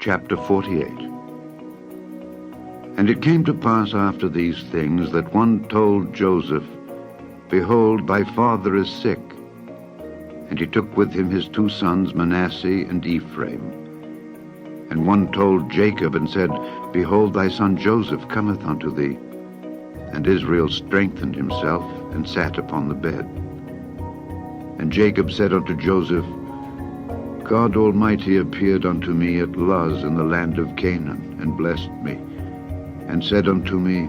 Chapter 48. And it came to pass after these things that one told Joseph, Behold, thy father is sick. And he took with him his two sons, Manasseh and Ephraim. And one told Jacob and said, Behold, thy son Joseph cometh unto thee. And Israel strengthened himself and sat upon the bed. And Jacob said unto Joseph, God Almighty appeared unto me at Luz in the land of Canaan, and blessed me, and said unto me,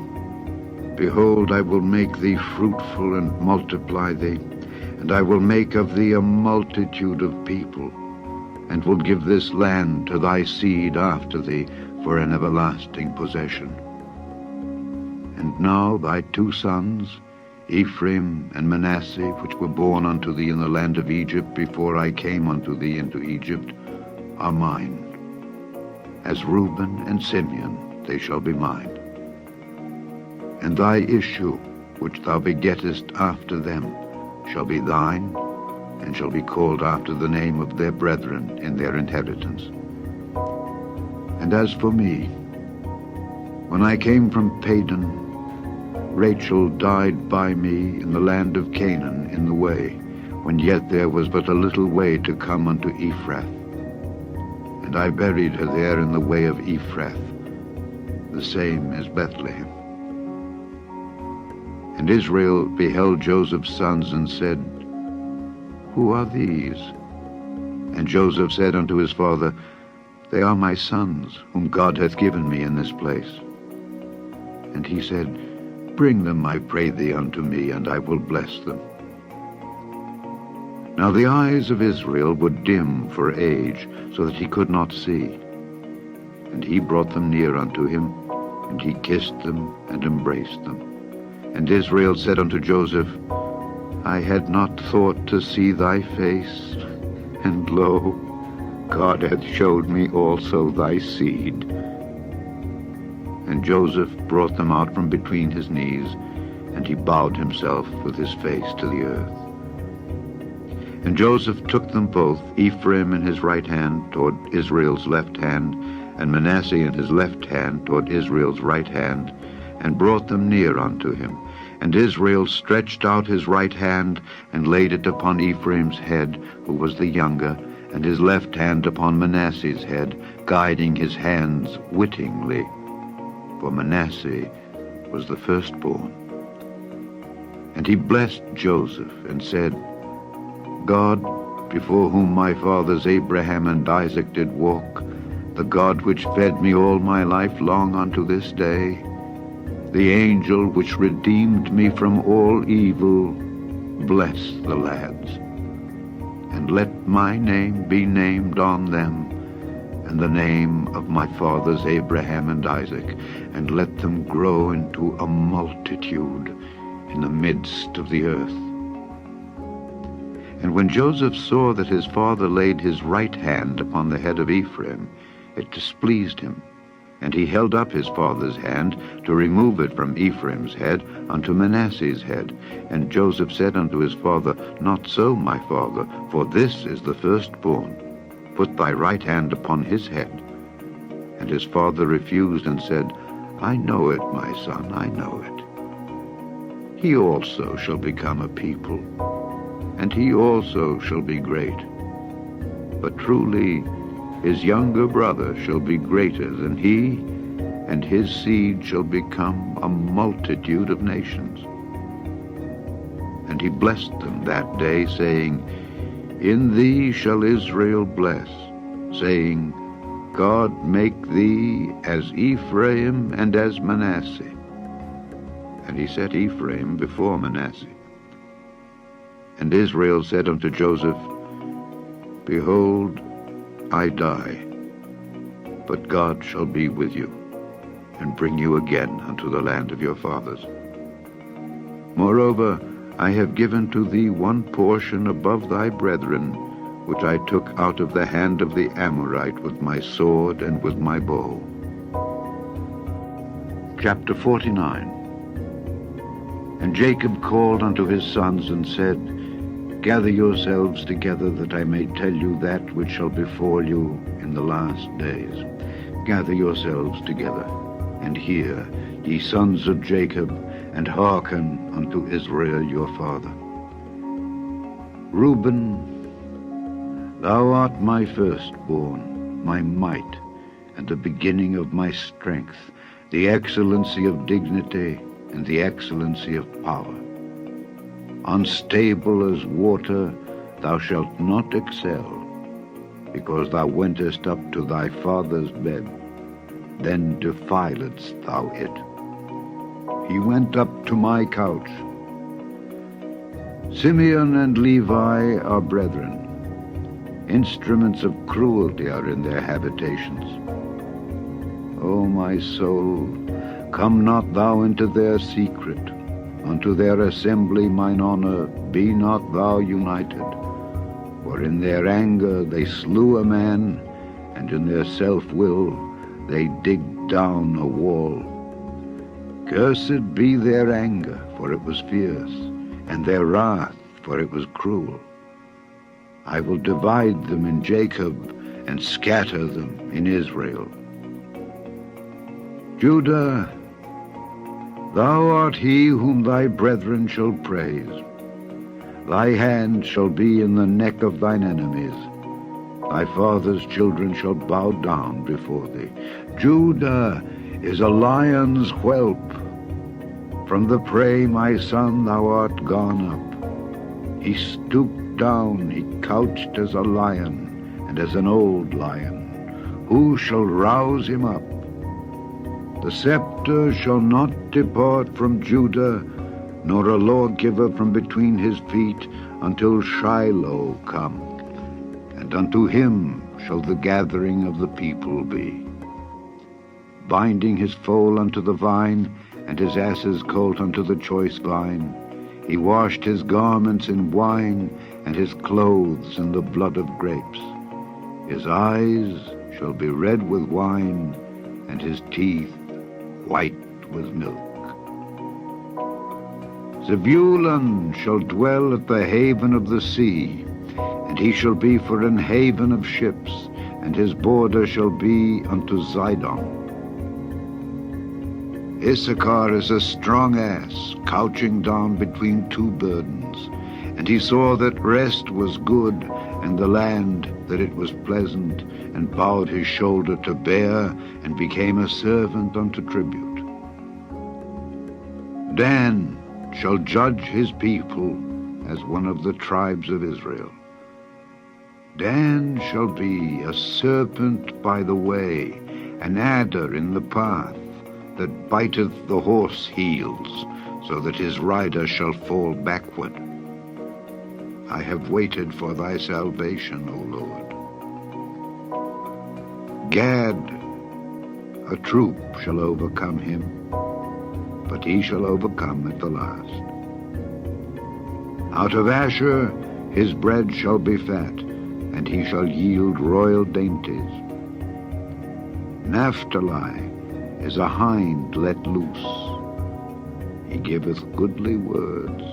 Behold, I will make thee fruitful and multiply thee, and I will make of thee a multitude of people, and will give this land to thy seed after thee for an everlasting possession. And now thy two sons, Ephraim and Manasseh, which were born unto thee in the land of Egypt before I came unto thee into Egypt, are mine. As Reuben and Simeon they shall be mine. And thy issue, which thou begettest after them, shall be thine, and shall be called after the name of their brethren in their inheritance. And as for me, when I came from Padan, Rachel died by me in the land of Canaan in the way, when yet there was but a little way to come unto Ephrath. And I buried her there in the way of Ephrath, the same as Bethlehem. And Israel beheld Joseph's sons and said, Who are these? And Joseph said unto his father, They are my sons, whom God hath given me in this place. And he said, Bring them, I pray thee, unto me, and I will bless them. Now the eyes of Israel were dim for age, so that he could not see. And he brought them near unto him, and he kissed them and embraced them. And Israel said unto Joseph, I had not thought to see thy face, and lo, God hath showed me also thy seed. And Joseph brought them out from between his knees, and he bowed himself with his face to the earth. And Joseph took them both, Ephraim in his right hand toward Israel's left hand, and Manasseh in his left hand toward Israel's right hand, and brought them near unto him. And Israel stretched out his right hand, and laid it upon Ephraim's head, who was the younger, and his left hand upon Manasseh's head, guiding his hands wittingly. For Manasseh was the firstborn. And he blessed Joseph, and said, God, before whom my fathers Abraham and Isaac did walk, the God which fed me all my life long unto this day, the angel which redeemed me from all evil, bless the lads. And let my name be named on them, and the name of my fathers Abraham and Isaac, and let them grow into a multitude in the midst of the earth. And when Joseph saw that his father laid his right hand upon the head of Ephraim, it displeased him, and he held up his father's hand to remove it from Ephraim's head unto Manasseh's head. And Joseph said unto his father, Not so, my father, for this is the firstborn. Put thy right hand upon his head. And his father refused and said, I know it, my son, I know it. He also shall become a people, and he also shall be great. But truly his younger brother shall be greater than he, and his seed shall become a multitude of nations. And he blessed them that day, saying, In thee shall Israel bless, saying, God make thee as Ephraim and as Manasseh. And he set Ephraim before Manasseh. And Israel said unto Joseph, Behold, I die, but God shall be with you, and bring you again unto the land of your fathers. Moreover, I have given to thee one portion above thy brethren, which I took out of the hand of the Amorite with my sword and with my bow. Chapter 49. And Jacob called unto his sons and said, Gather yourselves together, that I may tell you that which shall befall you in the last days. Gather yourselves together, and hear, ye sons of Jacob, and hearken unto Israel your father. Reuben, thou art my firstborn, my might, and the beginning of my strength, the excellency of dignity, and the excellency of power. Unstable as water, thou shalt not excel, because thou wentest up to thy father's bed, then defiledst thou it. He went up to my couch. Simeon and Levi are brethren. Instruments of cruelty are in their habitations. O my soul, come not thou into their secret. Unto their assembly, mine honor, be not thou united. For in their anger they slew a man, and in their self-will they digged down a wall. Cursed be their anger, for it was fierce, and their wrath, for it was cruel. I will divide them in Jacob, and scatter them in Israel. Judah, thou art he whom thy brethren shall praise. Thy hand shall be in the neck of thine enemies. Thy father's children shall bow down before thee. Judah is a lion's whelp. From the prey, my son, thou art gone up. He stooped down, he couched as a lion, and as an old lion. Who shall rouse him up? The scepter shall not depart from Judah, nor a lawgiver from between his feet, until Shiloh come, and unto him shall the gathering of the people be. Binding his foal unto the vine, and his ass's colt unto the choice vine, he washed his garments in wine, and his clothes in the blood of grapes. His eyes shall be red with wine, and his teeth white with milk. Zebulun shall dwell at the haven of the sea, and he shall be for an haven of ships, and his border shall be unto Zidon. Issachar is a strong ass, couching down between two burdens. And he saw that rest was good, and the land that it was pleasant, and bowed his shoulder to bear, and became a servant unto tribute. Dan shall judge his people as one of the tribes of Israel. Dan shall be a serpent by the way, an adder in the path, that biteth the horse heels, so that his rider shall fall backward. I have waited for thy salvation, O Lord. Gad, a troop shall overcome him, but he shall overcome at the last. Out of Asher his bread shall be fat, and he shall yield royal dainties. Naphtali is a hind let loose. He giveth goodly words.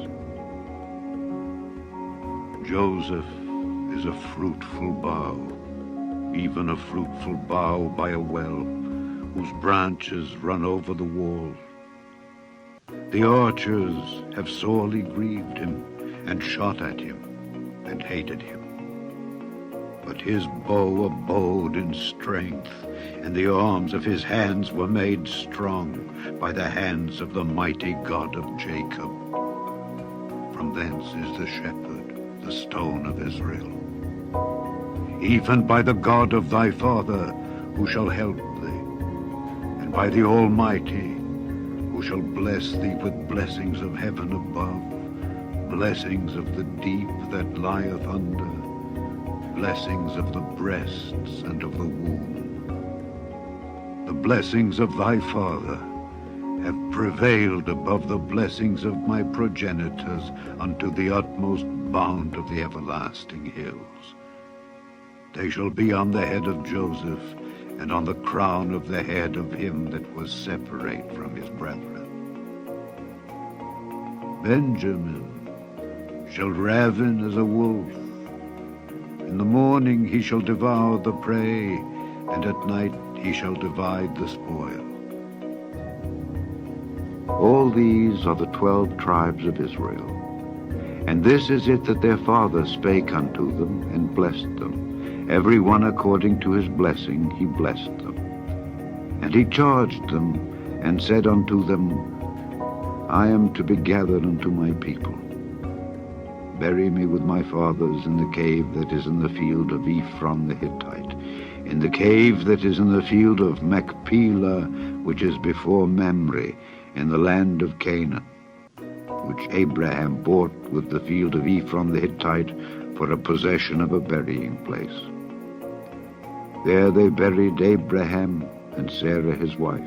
Joseph is a fruitful bough, even a fruitful bough by a well, whose branches run over the wall. The archers have sorely grieved him, and shot at him, and hated him. But his bow abode in strength, and the arms of his hands were made strong by the hands of the mighty God of Jacob. From thence is the shepherd, the stone of Israel. Even by the God of thy father, who shall help thee, and by the Almighty, who shall bless thee with blessings of heaven above, blessings of the deep that lieth under, blessings of the breasts and of the womb. The blessings of thy father have prevailed above the blessings of my progenitors unto the utmost bound of the everlasting hills. They shall be on the head of Joseph, and on the crown of the head of him that was separate from his brethren. Benjamin shall ravin as a wolf. In the morning he shall devour the prey, and at night he shall divide the spoil. All these are the 12 tribes of Israel. And this is it that their father spake unto them, and blessed them. Every one according to his blessing he blessed them. And he charged them, and said unto them, I am to be gathered unto my people. Bury me with my fathers in the cave that is in the field of Ephron the Hittite, in the cave that is in the field of Machpelah, which is before Mamre, in the land of Canaan, which Abraham bought with the field of Ephron the Hittite for a possession of a burying place. There they buried Abraham and Sarah his wife.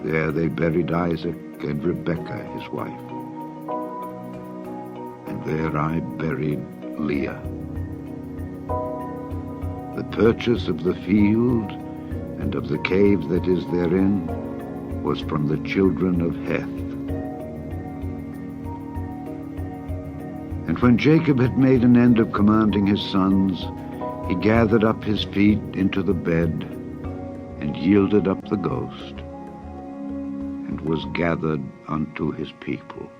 There they buried Isaac and Rebekah his wife. And there I buried Leah. The purchase of the field and of the cave that is therein was from the children of Heth. And when Jacob had made an end of commanding his sons, he gathered up his feet into the bed, and yielded up the ghost, and was gathered unto his people.